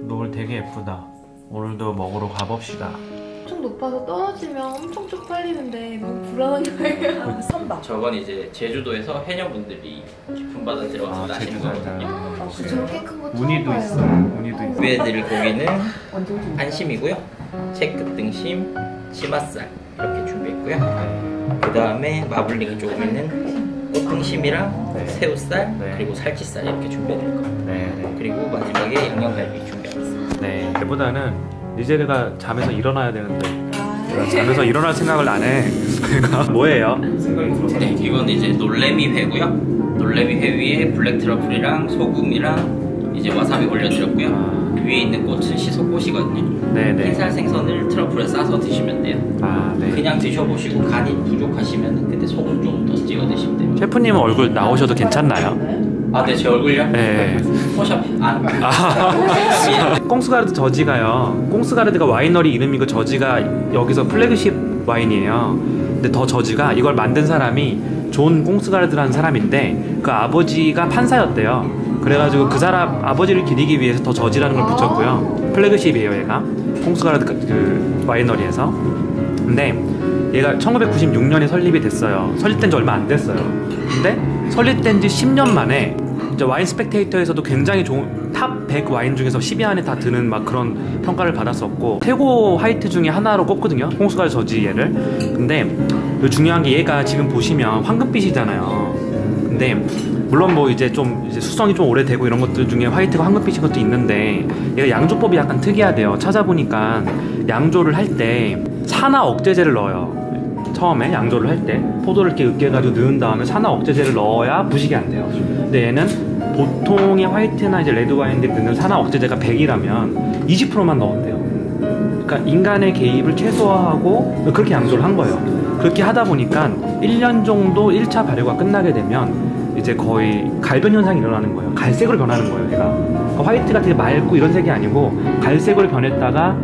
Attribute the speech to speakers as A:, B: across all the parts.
A: 노을 되게 예쁘다. 오늘도 먹으러 가봅시다.
B: 엄청 높아서 떨어지면 엄청 쪽팔리는데 너무 불안한 거예요.
C: 선박. 저건 이제 제주도에서 해녀분들이 깊은 바다 들어가서 나시는 거거든요.
B: 저렇게 큰 거 처음
A: 무늬도
B: 봐요.
A: 있어. 무늬도 있어.
C: 준비해드릴 고기는 안심이고요. 채끝등심, 치맛살 이렇게 준비했고요. 그 다음에 마블링이 조금 있는 꽃등심이랑 새우살 그리고 살치살 이렇게 준비해드릴 거예요. 그리고 마지막에 양념갈비 준비하겠습니다.
A: 네. 얘보다는 리제르가 잠에서 일어나야 되는데 잠에서 일어날 생각을 안 해. 그러니까 뭐예요?
C: 네, 이건 이제 놀래미 회고요. 놀래미 회 위에 블랙 트러플이랑 소금이랑 이제 와사비 올려드렸고요. 그 위에 있는 꽃은 시소꽃이거든요.
A: 네네.
C: 흰살 생선을 트러플에 싸서 드시면 돼요.
A: 네.
C: 그냥 드셔보시고 간이 부족하시면 그때 소금 좀 더 찍어 드시면 돼요.
A: 셰프님 얼굴 나오셔도 괜찮나요?
C: 네, 제 얼굴요?
A: 네.
C: 포샵
A: 꽁스가르드 저지가요. 꽁스가르드가 와이너리 이름이고 저지가 여기서 플래그십 와인이에요. 근데 더 저지가 이걸 만든 사람이 존 꽁스가르드라는 사람인데 그 아버지가 판사였대요. 그래가지고 그 사람 아버지를 기리기 위해서 더 저지라는 걸 붙였고요. 플래그십이에요 얘가. 꽁스가르드 그 와이너리에서. 근데 얘가 1996년에 설립이 됐어요. 설립된 지 얼마 안 됐어요. 근데 설립된 지 10년 만에 이제 와인 스펙테이터에서도 굉장히 좋은 탑 100 와인 중에서 10위 안에 다 드는 막 그런 평가를 받았었고 최고 화이트 중에 하나로 꼽거든요. 꽁스가르드 저지 얘를. 근데 중요한 게 얘가 지금 보시면 황금빛이잖아요. 근데 물론 뭐 이제 좀 수성이 좀 오래되고 이런 것들 중에 화이트가 황금빛인 것도 있는데 얘가 양조법이 약간 특이하대요. 찾아보니까 양조를 할 때 산화 억제제를 넣어요. 처음에 양조를 할 때 포도를 이렇게 으깨가지고 넣은 다음에 산화 억제제를 넣어야 부식이 안 돼요. 근데 얘는 보통의 화이트나 이제 레드 와인들이 넣는 산화 억제제가 100이라면 20%만 넣었대요. 그러니까 인간의 개입을 최소화하고 그렇게 양조를 한 거예요. 그렇게 하다 보니까 1년 정도 1차 발효가 끝나게 되면 이제 거의 갈변 현상이 일어나는 거예요. 갈색으로 변하는 거예요, 얘가. 그러니까 화이트가 되게 맑고 이런 색이 아니고 갈색으로 변했다가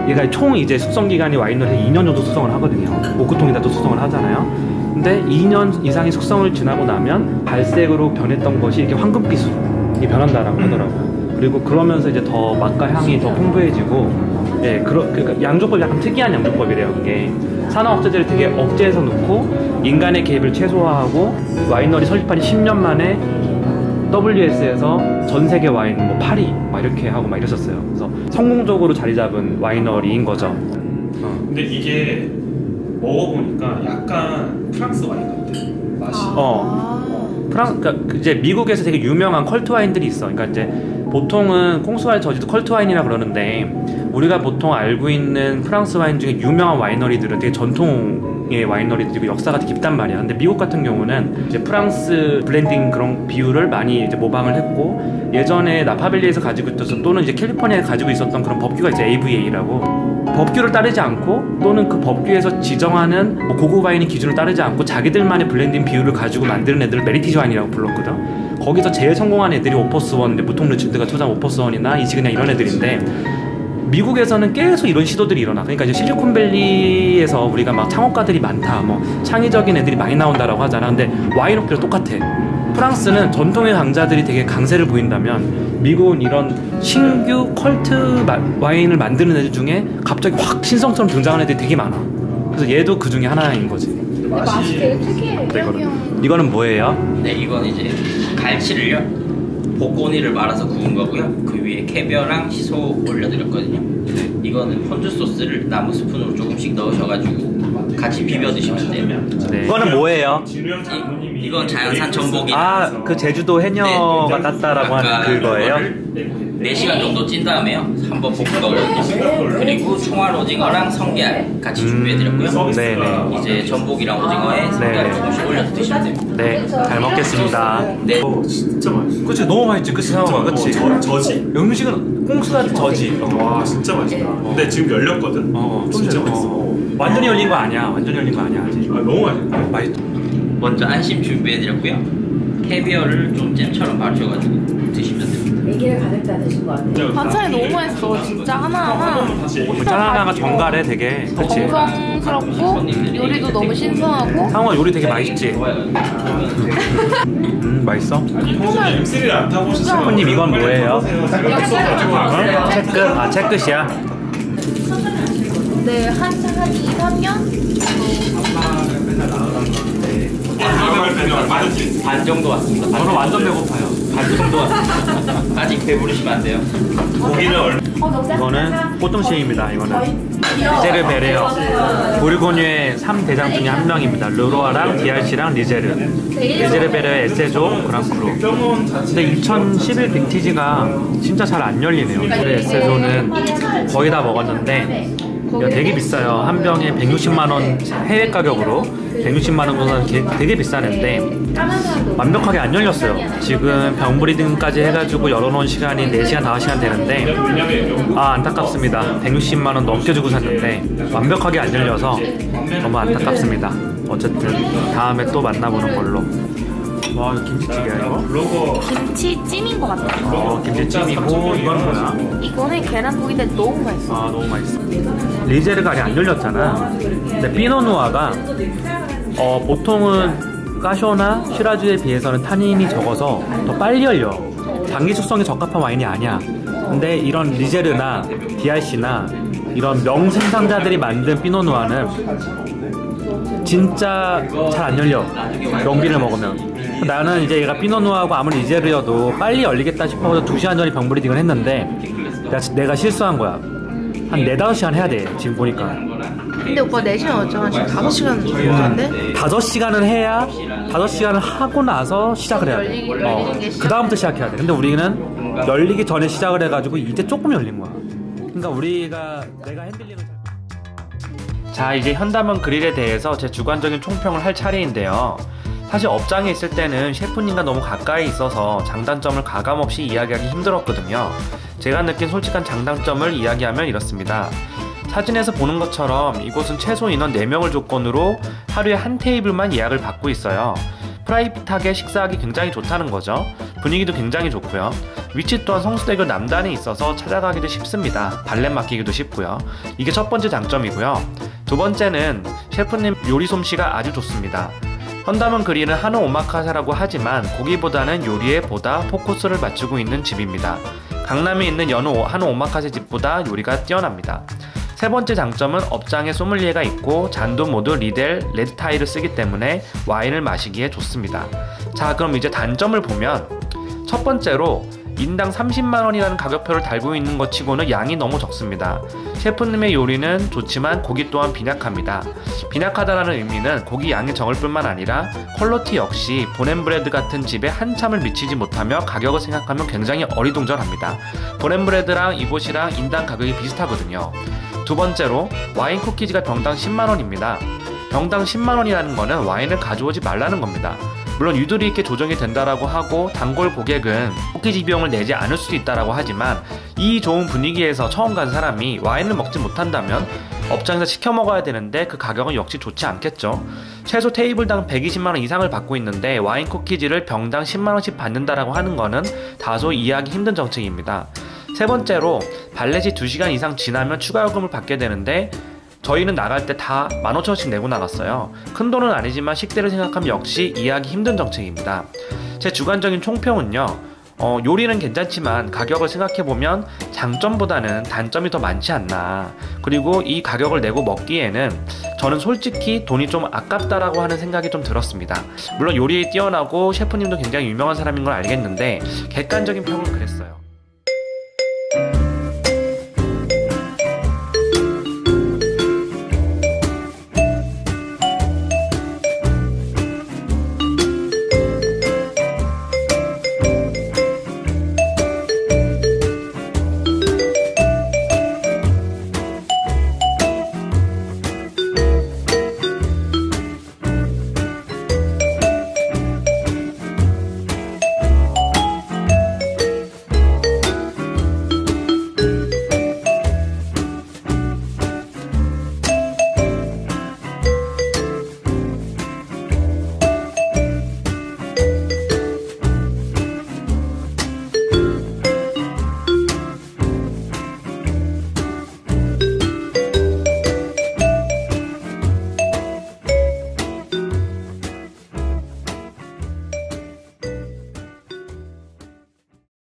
A: 얘가 총 이제 숙성 기간이 와인너리에서 2년 정도 숙성을 하거든요. 오크통에다 또 숙성을 하잖아요. 근데 2년 이상의 숙성을 지나고 나면 갈색으로 변했던 것이 이렇게 황금빛으로 변한다라고 하더라고요. 그리고 그러면서 이제 더 맛과 향이 더 풍부해지고, 그러니까 양조법이 약간 특이한 양조법이래요. 그게 산화 억제제를 되게 억제해서 넣고 인간의 개입을 최소화하고 와이너리 설립한 10년 만에 WS에서 전 세계 와인 뭐 파리 막 이렇게 하고 막 이랬었어요. 그래서 성공적으로 자리 잡은 와이너리인 거죠.
D: 근데 이게 먹어보니까 약간 프랑스 와인 같아. 맛이.
A: 그러니까 이제 미국에서 되게 유명한 컬트 와인들이 있어. 그러니까 이제 보통은 꽁스가르드 저지도 컬트 와인이라 그러는데 우리가 보통 알고 있는 프랑스 와인 중에 유명한 와이너리들은 되게 전통의 와이너리들이고 역사가 되게 깊단 말이야. 근데 미국 같은 경우는 이제 프랑스 블렌딩 그런 비율을 많이 이제 모방을 했고 예전에 나파밸리에서 가지고 있었던 또는 이제 캘리포니아에 가지고 있었던 그런 법규가 이제 AVA라고 법규를 따르지 않고 또는 그 법규에서 지정하는 뭐 고급 와인의 기준을 따르지 않고 자기들만의 블렌딩 비율을 가지고 만드는 애들을 메리티지 와인이라고 불렀거든. 거기서 제일 성공한 애들이 오퍼스원, 보통 르치드가 투자한 오퍼스원이나 이지그냥 이런 애들인데 미국에서는 계속 이런 시도들이 일어나. 그러니까 이제 실리콘밸리에서 우리가 막 창업가들이 많다, 뭐 창의적인 애들이 많이 나온다라고 하잖아. 근데 와인 업계도 똑같아. 프랑스는 전통의 강자들이 되게 강세를 보인다면 미국은 이런 신규 컬트 와인을 만드는 애들 중에 갑자기 확 신성처럼 등장하는 애들이 되게 많아. 그래서 얘도 그 중에 하나인 거지.
B: 근데 맛이 되게 특이해.
A: 이거는 뭐예요?
C: 네, 이건 이제 갈치를요 복고니를 말아서 구운 거고요. 그 위에 캐비어랑 시소 올려드렸거든요. 이거는 폰즈 소스를 나무 스푼으로 조금씩 넣으셔가지고 같이 비벼 드시면 돼요.
A: 네. 이거는 뭐예요?
C: 이건 자연산 전복이.
A: 그 제주도 해녀가 땄다라고 하는 그거예요?
C: 4시간 정도 찐 다음에요 한번 볶은 거거든요. 그리고 총알 오징어랑 성게알 같이 준비해드렸고요.
A: 네네.
C: 이제 전복이랑 오징어에 성게알 조금씩 올려서 드시면 됩니다.
A: 네, 잘 먹겠습니다.
C: 네.
D: 진짜 맛있어.
A: 그치, 너무 맛있지, 그치 상황아, 그치?
D: 저지?
A: 음식은 꽁스가르드 저지.
D: 와, 진짜 맛있다. 근데 지금 열렸거든? 진짜 맛있어.
A: 완전히 열린 거 아니야, 완전히 열린 거 아니야 아직.
D: 너무 맛있다.
A: 맛있다.
C: 먼저 안심 준비해드렸고요. 캐비어를 좀 잼처럼 바르셔가지고 드시면 됩니다.
E: 얘기를 가득 다 드신 것 같아요.
B: 반찬이 너무 맛있어. 진짜 하나하나
A: 반찬 하나가 정갈해 되게. 그치?
B: 정성스럽고 요리도 너무 신선하고.
A: 상호가 요리 되게 맛있지? 맛있어?
D: M3를 안 타보셨어요?
A: 셰프님 이건 뭐예요? 채끝? 아 채끝이야?
B: 네, 한 2, 3년?
C: 반 정도 왔습니다.
A: 저는 완전 배고파요.
C: 반 정도 왔습니다. 아직 배부르시면 안 돼요.
D: 고기는 얼마?
A: 이거는 포통시입니다. 이거는 리제르 베레어 보르고뉴의 3대장 중에 한 명입니다. 르로아랑 디알시랑 리제르. 리제르 베레어 에세조 그랑크루. 근데 2011 빈티지가 진짜 잘 안 열리네요. 그래 에세조는 거의 다 먹었는데 이거 되게 비싸요. 한 병에 160만 원 해외 가격으로 160만 원 정도는 되게 비싸는데 완벽하게 안 열렸어요. 지금 병 브리딩까지 해가지고 열어놓은 시간이 4시간, 5시간 되는데 안타깝습니다. 160만 원 넘게 주고 샀는데 완벽하게 안 열려서 너무 안타깝습니다. 어쨌든 다음에 또 만나보는 걸로. 와 이거 김치찌개야 이거?
B: 김치찜인 것 같아.
A: 김치찜이고 이건 뭐야?
B: 이거는 계란국인데 너무 맛있어.
A: 아 너무 맛있어. 리제르가 아직 안 열렸잖아. 근데 피노누아가 보통은 까쇼나 시라즈에 비해서는 타닌이 적어서 더 빨리 열려. 장기 숙성에 적합한 와인이 아니야. 근데 이런 리제르나 DRC나 이런 명생산자들이 만든 피노누아는 진짜 잘 안 열려. 명비를 먹으면. 나는 이제 얘가 피노누아하고 아무리 리제르여도 빨리 열리겠다 싶어서 2시간 전에 병브리딩을 했는데 내가 실수한 거야. 한 4-5시간 해야 돼 지금 보니까.
B: 근데 오빠 4시간 어쩌면 지금 5시간 정도인데?
A: 5시간을 해야 5시간을 하고 나서 시작을 해야 돼. 그 다음부터 시작해야 돼. 근데 우리는 열리기 전에 시작을 해가지고 이제 조금 열린 거야. 그러니까 내가 핸들링을 자 이제 현담원 그릴에 대해서 제 주관적인 총평을 할 차례인데요. 사실 업장에 있을 때는 셰프님과 너무 가까이 있어서 장단점을 가감없이 이야기하기 힘들었거든요. 제가 느낀 솔직한 장단점을 이야기하면 이렇습니다. 사진에서 보는 것처럼 이곳은 최소 인원 4명을 조건으로 하루에 한 테이블만 예약을 받고 있어요. 프라이빗하게 식사하기 굉장히 좋다는 거죠. 분위기도 굉장히 좋고요. 위치 또한 성수대교 남단에 있어서 찾아가기도 쉽습니다. 발렛 맡기기도 쉽고요. 이게 첫 번째 장점이고요. 두 번째는 셰프님 요리 솜씨가 아주 좋습니다. 현담원 그릴은 한우 오마카세라고 하지만 고기보다는 요리에 보다 포커스를 맞추고 있는 집입니다. 강남에 있는 여느 한우 오마카세 집보다 요리가 뛰어납니다. 세 번째 장점은 업장에 소믈리에가 있고 잔도 모두 리델, 레드타이를 쓰기 때문에 와인을 마시기에 좋습니다. 자 그럼 이제 단점을 보면 첫 번째로 인당 30만원이라는 가격표를 달고 있는 것 치고는 양이 너무 적습니다. 셰프님의 요리는 좋지만 고기 또한 빈약합니다. 빈약하다는 의미는 고기 양이 적을 뿐만 아니라 퀄리티 역시 보넨브레드 같은 집에 한참을 미치지 못하며 가격을 생각하면 굉장히 어리둥절합니다. 보넨브레드랑 이곳이랑 인당 가격이 비슷하거든요. 두 번째로 와인 쿠키즈가 병당 10만원입니다. 병당 10만원이라는 거는 와인을 가져오지 말라는 겁니다. 물론 유도리 있게 조정이 된다라고 하고 단골 고객은 쿠키즈 비용을 내지 않을 수도 있다라고 하지만 이 좋은 분위기에서 처음 간 사람이 와인을 먹지 못한다면 업장에서 시켜 먹어야 되는데 그 가격은 역시 좋지 않겠죠. 최소 테이블당 120만원 이상을 받고 있는데 와인 쿠키즈를 병당 10만원씩 받는다라고 하는 거는 다소 이해하기 힘든 정책입니다. 세 번째로 발렛이 2시간 이상 지나면 추가 요금을 받게 되는데 저희는 나갈 때 다 15,000원씩 내고 나갔어요. 큰 돈은 아니지만 식대를 생각하면 역시 이해하기 힘든 정책입니다. 제 주관적인 총평은요. 요리는 괜찮지만 가격을 생각해보면 장점보다는 단점이 더 많지 않나. 그리고 이 가격을 내고 먹기에는 저는 솔직히 돈이 좀 아깝다라고 하는 생각이 좀 들었습니다. 물론 요리에 뛰어나고 셰프님도 굉장히 유명한 사람인 걸 알겠는데 객관적인 평은 그랬어요.